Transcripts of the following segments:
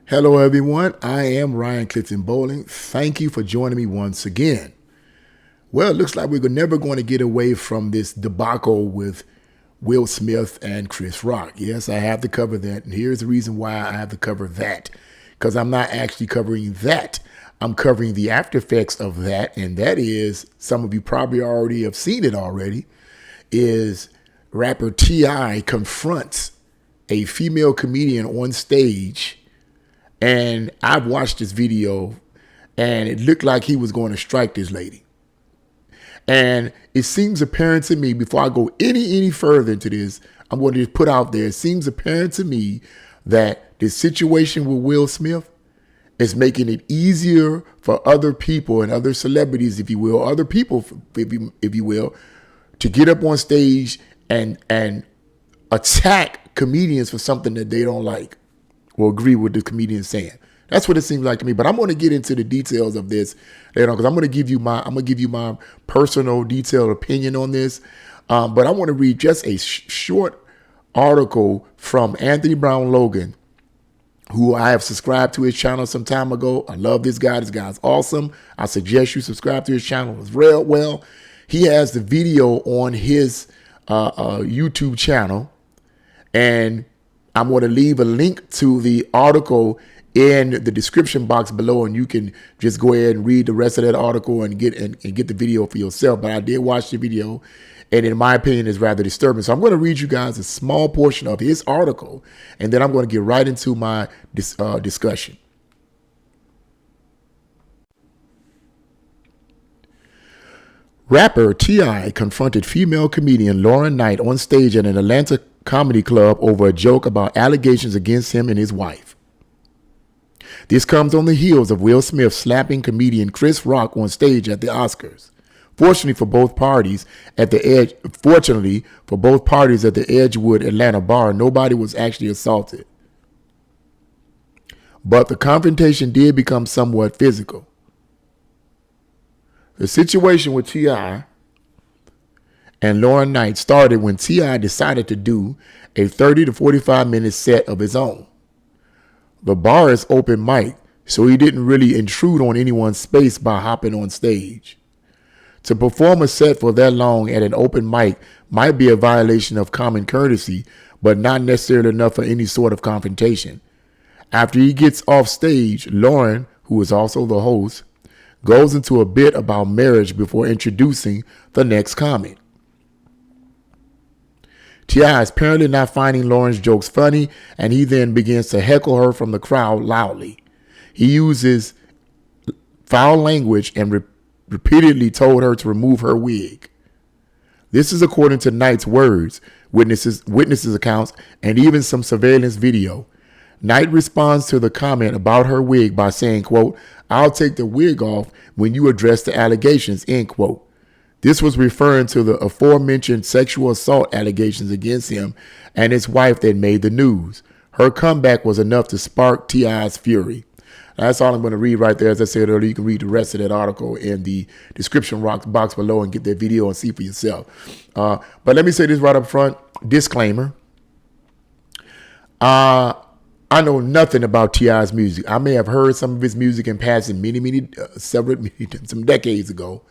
Hello, everyone. I am Ryan Clifton Bowling. Thank you for joining me once again. Well, it looks like we're never going to get away from this debacle with Will Smith and Chris Rock. Yes, I have to cover that. And here's the reason why I have to cover that. Because I'm not actually covering that. I'm covering the after effects of that. And that is, some of you probably already have seen it already, is rapper T.I. confronts a female comedian on stage. And I've watched this video, and it looked like he was going to strike this lady. And it seems apparent to me, before I go any further into this, I'm going to just put out there, it seems apparent to me that the situation with Will Smith is making it easier for other people and other celebrities, if you will, other people, if you will, to get up on stage and attack comedians for something that they don't like or agree with the comedian saying. That's what it seems like to me. But I'm going to get into the details of this later on, because I'm going to give you my personal detailed opinion on this. But I want to read just a short article from Anthony Brown Logan, who I have subscribed to his channel some time ago. I love this guy. This guy's awesome. I suggest you subscribe to his channel as well. He has the video on his YouTube channel, and I'm going to leave a link to the article in the description box below, and you can just go ahead and read the rest of that article and get the video for yourself. But I did watch the video, and in my opinion, it's rather disturbing. So I'm going to read you guys a small portion of his article, and then I'm going to get right into my discussion. Rapper T.I. confronted female comedian Lauren Knight on stage at an Atlanta comedy club over a joke about allegations against him and his wife. This comes on the heels of Will Smith slapping comedian Chris Rock on stage at the Oscars. Fortunately for both parties at the Edgewood Atlanta bar, nobody was actually assaulted. But the confrontation did become somewhat physical. The situation with T.I. and Lauren Knight started when T.I. decided to do a 30 to 45 minute set of his own. The bar is open mic, so he didn't really intrude on anyone's space by hopping on stage. To perform a set for that long at an open mic might be a violation of common courtesy, but not necessarily enough for any sort of confrontation. After he gets off stage, Lauren, who is also the host, goes into a bit about marriage before introducing the next comment. T.I. is apparently not finding Lauren's jokes funny, and he then begins to heckle her from the crowd loudly. He uses foul language and repeatedly told her to remove her wig. This is according to Knight's words, witnesses accounts, and even some surveillance video. Knight responds to the comment about her wig by saying, quote, "I'll take the wig off when you address the allegations," end quote. This was referring to the aforementioned sexual assault allegations against him and his wife that made the news. Her comeback was enough to spark T.I.'s fury. That's all I'm going to read right there. As I said earlier, you can read the rest of that article in the description box below and get that video and see for yourself. But let me say this right up front. Disclaimer. I know nothing about T.I.'s music. I may have heard some of his music in passing some decades ago.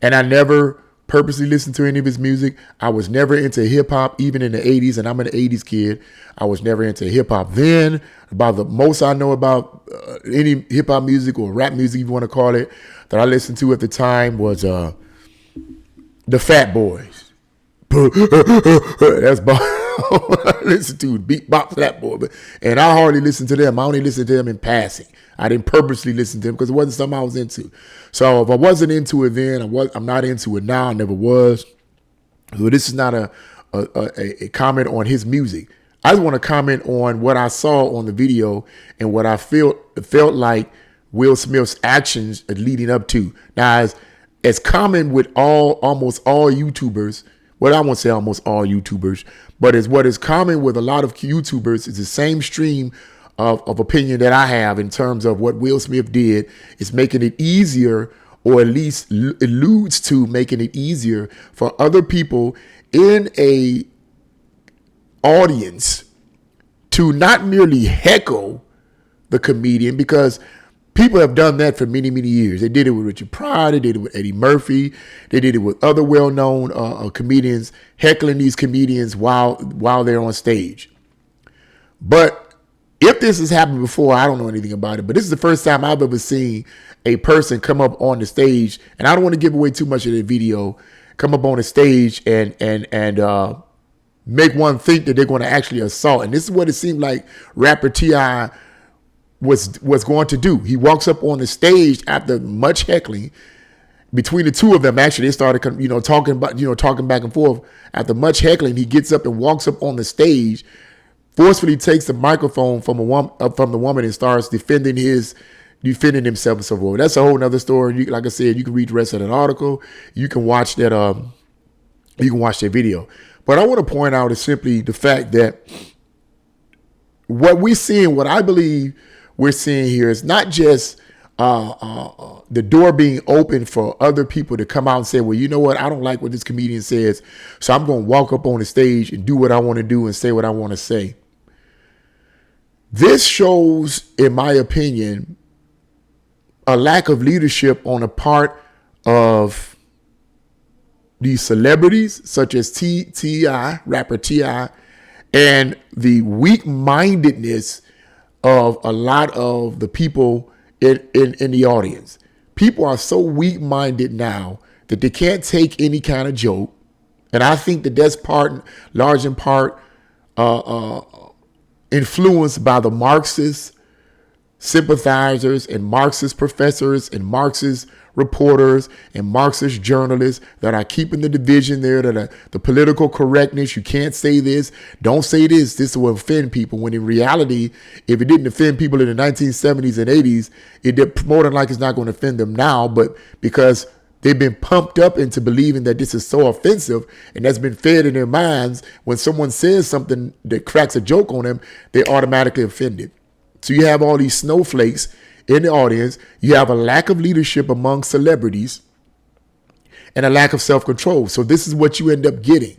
And I never purposely listened to any of his music. I was never into hip hop, even in the 80s, and I'm an 80s kid. I was never into hip hop then. About the most I know about any hip hop music or rap music, if you want to call it, that I listened to at the time was the Fat Boys. That's I listened to Beat Bop Fat Boy, and I hardly listened to them. I only listened to them in passing. I didn't purposely listen to them because it wasn't something I was into. So if I wasn't into it then, I'm not into it now. I never was. So this is not a comment on his music. I just want to comment on what I saw on the video and what I felt like Will Smith's actions leading up to. Now, as common with almost all YouTubers, well, I won't say almost all YouTubers, but what is common with a lot of YouTubers is the same stream of opinion that I have in terms of what Will Smith did is making it easier, or at least alludes to making it easier for other people in a audience to not merely heckle the comedian, because people have done that for many, many years. They did it with Richard Pryor. They did it with Eddie Murphy. They did it with other well-known comedians, heckling these comedians while they're on stage. But if this has happened before, I don't know anything about it, but this is the first time I've ever seen a person come up on the stage, and I don't want to give away too much of the video, come up on the stage and make one think that they're going to actually assault. And this is what it seemed like rapper T.I. was going to do. He walks up on the stage after much heckling. Between the two of them, actually, they started, talking back and forth. After much heckling, he gets up and walks up on the stage, forcefully takes the microphone from the woman and starts defending himself and so forth. That's a whole nother story. Like I said, you can read the rest of that article. You can watch that. You can watch that video. But I want to point out is simply the fact that what we're seeing, what I believe we're seeing here, is not just the door being open for other people to come out and say, well, you know what? I don't like what this comedian says, so I'm going to walk up on the stage and do what I want to do and say what I want to say. This shows, in my opinion, a lack of leadership on the part of these celebrities, such as T.I., rapper T.I., and the weak-mindedness of a lot of the people in the audience. People are so weak-minded now that they can't take any kind of joke. And I think that that's large in part, influenced by the Marxist sympathizers and Marxist professors and Marxist reporters and Marxist journalists that are keeping the division there, that are the political correctness. You can't say this. Don't say this. This will offend people. When in reality, if it didn't offend people in the 1970s and 80s, it more than likely is not going to offend them now. But because they've been pumped up into believing that this is so offensive, and that's been fed in their minds, when someone says something that cracks a joke on them, they're automatically offended. So you have all these snowflakes in the audience. You have a lack of leadership among celebrities and a lack of self-control. So this is what you end up getting.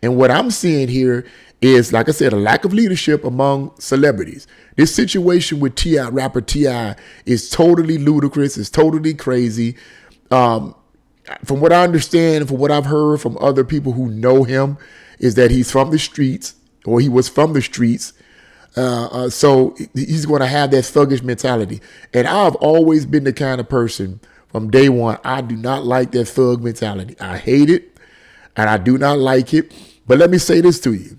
And what I'm seeing here is, like I said, a lack of leadership among celebrities. This situation with T.I., rapper T.I., is totally ludicrous. It's totally crazy. From what I understand, from what I've heard from other people who know him, is that he's from the streets, or he was from the streets. So he's going to have that thuggish mentality. And I've always been the kind of person from day one, I do not like that thug mentality. I hate it, and I do not like it. But let me say this to you.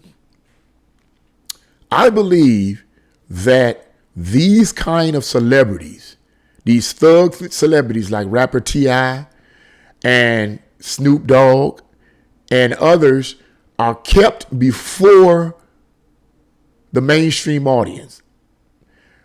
I believe that these kind of celebrities, these thug celebrities like rapper T.I. and Snoop Dogg and others, are kept before the mainstream audience.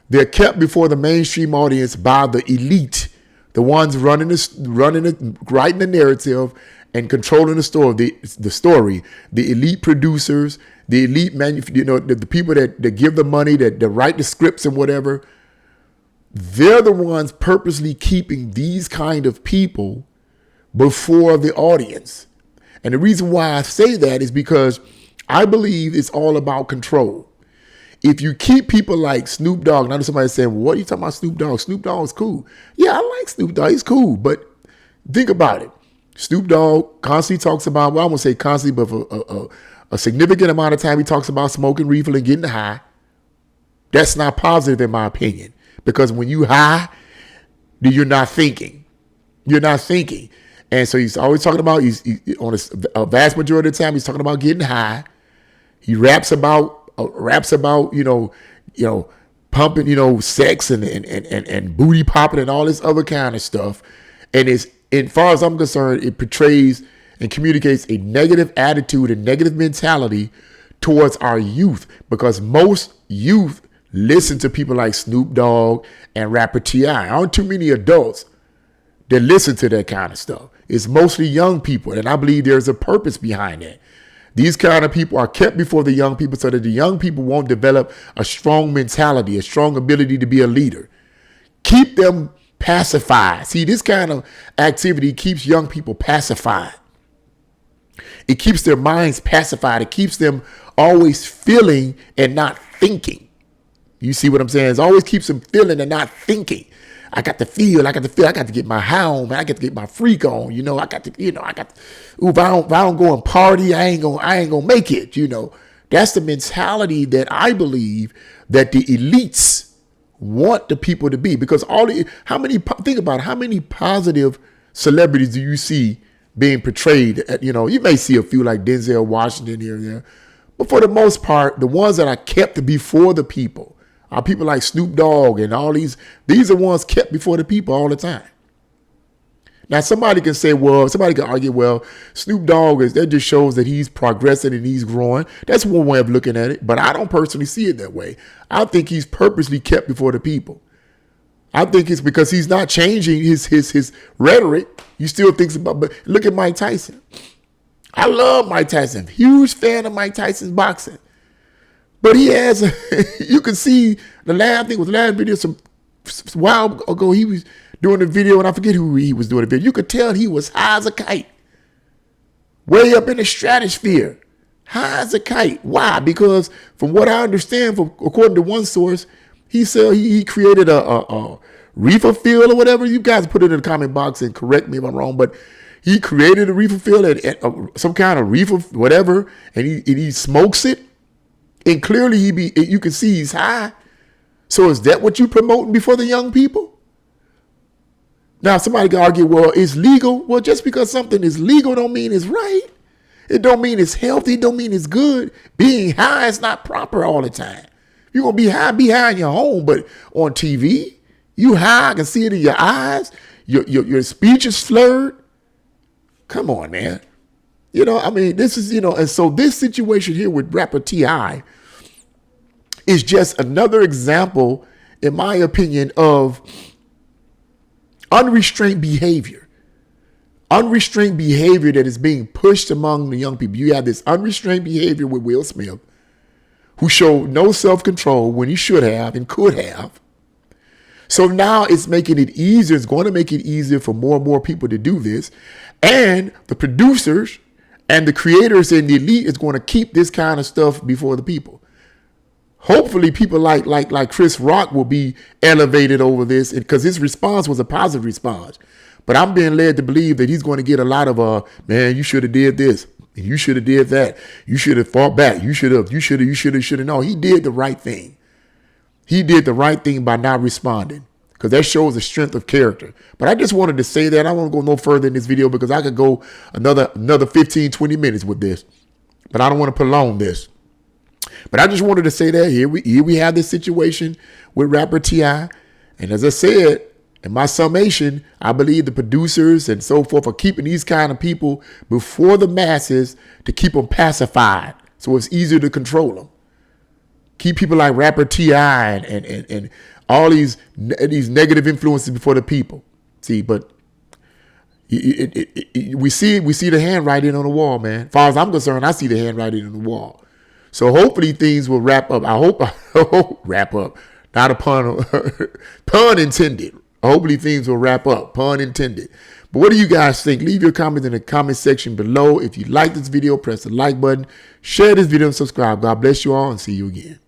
They're kept before the mainstream audience by the elite, the ones writing the narrative and controlling the story. The elite producers, the elite the people that give the money, that write the scripts and whatever. They're the ones purposely keeping these kind of people before the audience. And the reason why I say that is because I believe it's all about control. If you keep people like Snoop Dogg, now somebody's saying, well, what are you talking about Snoop Dogg? Snoop Dogg's cool. Yeah, I like Snoop Dogg. He's cool. But think about it. Snoop Dogg constantly talks about, well, I won't say constantly, but for a significant amount of time, he talks about smoking reefer and getting high. That's not positive in my opinion. Because when you high, you're not thinking. You're not thinking. And so he's always talking about, on a vast majority of the time, he's talking about getting high. He raps about pumping, sex and booty popping and all this other kind of stuff. And as far as I'm concerned, it portrays and communicates a negative attitude and negative mentality towards our youth, because most youth listen to people like Snoop Dogg and rapper T.I. Aren't too many adults that listen to that kind of stuff. It's mostly young people, and I believe there's a purpose behind that. These kind of people are kept before the young people so that the young people won't develop a strong mentality, a strong ability to be a leader. Keep them pacified. See, this kind of activity keeps young people pacified. It keeps their minds pacified. It keeps them always feeling and not thinking. You see what I'm saying? It always keeps them feeling and not thinking. I got to feel, I got to get my high on, man. I got to get my freak on, you know. If I don't go and party, I ain't gonna make it, you know. That's the mentality that I believe that the elites want the people to be, because think about it, how many positive celebrities do you see being portrayed at, you know, you may see a few like Denzel Washington here and there, but for the most part, the ones that are kept before the people are people like Snoop Dogg and all these are ones kept before the people all the time. Now, somebody can argue, well, Snoop Dogg that just shows that he's progressing and he's growing. That's one way of looking at it, but I don't personally see it that way. I think he's purposely kept before the people. I think it's because he's not changing his rhetoric. He still thinks about, but look at Mike Tyson. I love Mike Tyson. Huge fan of Mike Tyson's boxing. But he has, you can see I think it was the last video, some while ago, he was doing a video, and I forget who he was doing the video. You could tell he was high as a kite. Way up in the stratosphere. High as a kite. Why? Because from what I understand, according to one source, he said he created a reefer field or whatever. You guys put it in the comment box and correct me if I'm wrong, but he created a reefer field and some kind of reefer, whatever, and he smokes it. And clearly you can see he's high. So is that what you promoting before the young people? Now, somebody can argue, well, it's legal. Well, just because something is legal don't mean it's right. It don't mean it's healthy. It don't mean it's good. Being high is not proper all the time. You're going to be high in your home, but on TV, you high. I can see it in your eyes. Your speech is slurred. Come on, man. You know, I mean, this is, you know, and so this situation here with rapper T.I. is just another example, in my opinion, of unrestrained behavior. Unrestrained behavior that is being pushed among the young people. You have this unrestrained behavior with Will Smith, who showed no self-control when he should have and could have. So now it's making it easier. It's going to make it easier for more and more people to do this. And the producers and the creators and the elite is going to keep this kind of stuff before the people. Hopefully people like Chris Rock will be elevated over this, because his response was a positive response. But I'm being led to believe that he's going to get a lot of, man, you should have did this. And you should have did that. You should have fought back. You should have. No, he did the right thing. He did the right thing by not responding, because that shows the strength of character. But I just wanted to say that. I won't go no further in this video, because I could go another 15, 20 minutes with this. But I don't want to prolong this. But I just wanted to say that here we have this situation with rapper T.I. And as I said, in my summation, I believe the producers and so forth are keeping these kind of people before the masses to keep them pacified, so it's easier to control them. Keep people like rapper T.I. and all these negative influences before the people. See, but we see the handwriting on the wall, man. As far as I'm concerned, I see the handwriting on the wall. So hopefully things will wrap up. I hope wrap up. Not a pun, pun intended. Hopefully things will wrap up, pun intended. But what do you guys think? Leave your comments in the comment section below. If you like this video, press the like button, share this video, and subscribe. God bless you all, and see you again.